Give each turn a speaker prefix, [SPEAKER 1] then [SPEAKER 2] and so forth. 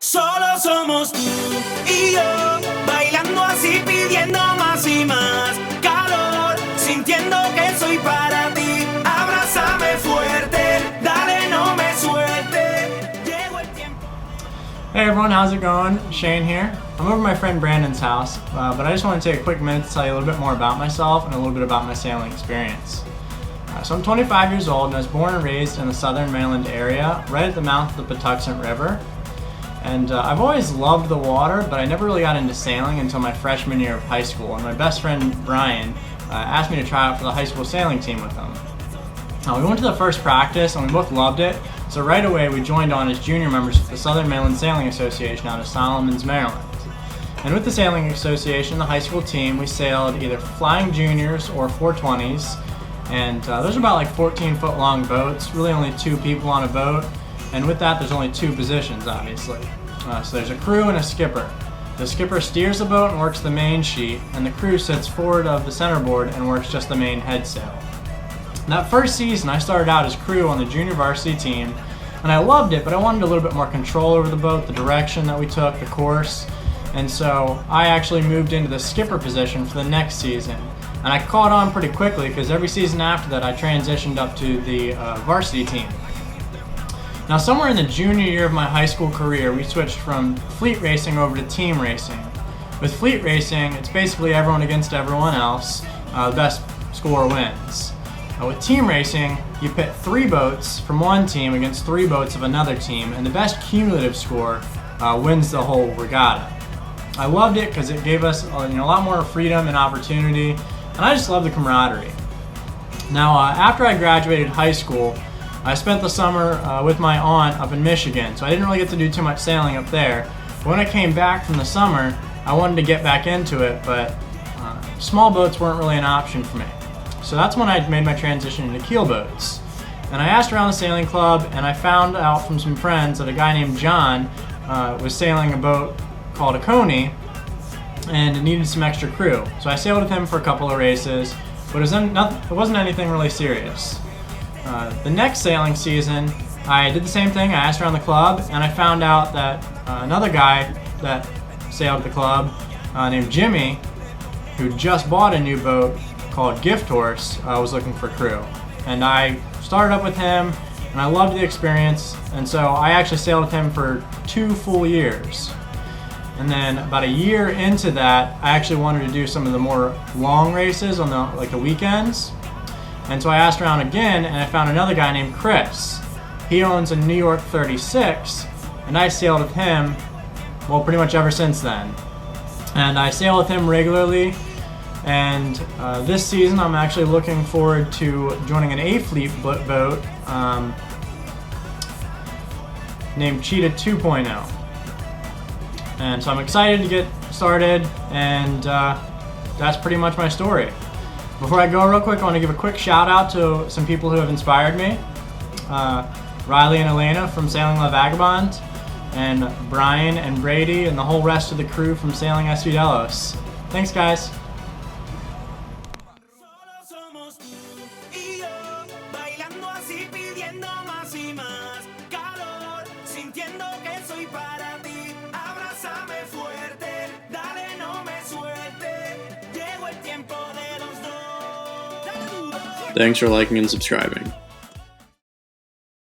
[SPEAKER 1] Solo somos tú y yo, bailando así, pidiendo más y más calor, sintiendo que soy para ti. Abrázame fuerte, dale, no me suelte. Llegó el tiempo.
[SPEAKER 2] Hey everyone, how's it going? Shane here. I'm over at my friend Brandon's house, but I just want to take a quick minute to tell you a little bit more about myself and a little bit about my sailing experience. So I'm 25 years old and I was born and raised in the southern Maryland area, right at the mouth of the Patuxent River. And I've always loved the water, but I never really got into sailing until my freshman year of high school. And my best friend Brian asked me to try out for the high school sailing team with him. We went to the first practice and we both loved it. So right away we joined on as junior members of the Southern Maryland Sailing Association out of Solomons, Maryland. And with the Sailing Association, the high school team, we sailed either flying juniors or 420s. And those are about like 14-foot long boats, really only 2 people on a boat. And with that, there's only 2 positions, obviously. So there's a crew and a skipper. The skipper steers the boat and works the main sheet, and the crew sits forward of the centerboard and works just the main head sail. That first season, I started out as crew on the junior varsity team, and I loved it, but I wanted a little bit more control over the boat, the direction that we took, the course. And so I actually moved into the skipper position for the next season. And I caught on pretty quickly because every season after that, I transitioned up to the varsity team. Now, somewhere in the junior year of my high school career, we switched from fleet racing over to team racing. With fleet racing, it's basically everyone against everyone else. The best score wins. With team racing, you pit 3 boats from one team against 3 boats of another team, and the best cumulative score wins the whole regatta. I loved it because it gave us a lot more freedom and opportunity, and I just love the camaraderie. Now, after I graduated high school, I spent the summer with my aunt up in Michigan, so I didn't really get to do too much sailing up there. But when I came back from the summer, I wanted to get back into it, but small boats weren't really an option for me. So that's when I made my transition into keel boats. And I asked around the sailing club, and I found out from some friends that a guy named John was sailing a boat called a Coney, and it needed some extra crew. So I sailed with him for a couple of races, but it wasn't anything really serious. The next sailing season, I did the same thing. I asked around the club, and I found out that another guy that sailed at the club named Jimmy, who just bought a new boat called Gift Horse, was looking for crew. And I started up with him, and I loved the experience, and so I actually sailed with him for 2 full years. And then about a year into that, I actually wanted to do some of the more long races on the weekends. And so I asked around again, and I found another guy named Chris. He owns a New York 36, and I sailed with him, well, pretty much ever since then. And I sail with him regularly, and this season I'm actually looking forward to joining an A-Fleet boat named Cheetah 2.0. And so I'm excited to get started, and that's pretty much my story. Before I go real quick, I want to give a quick shout out to some people who have inspired me. Riley and Elena from Sailing La Vagabond, and Brian and Brady and the whole rest of the crew from Sailing SV Delos. Thanks, guys.
[SPEAKER 1] Solo somos tú y yo, bailando así, pidiendo más y más calor, sintiendo que soy para ti. Abrázame fuerte, dale, no me suelte. Llegó el tiempo de los dos.
[SPEAKER 3] Thanks for liking and subscribing.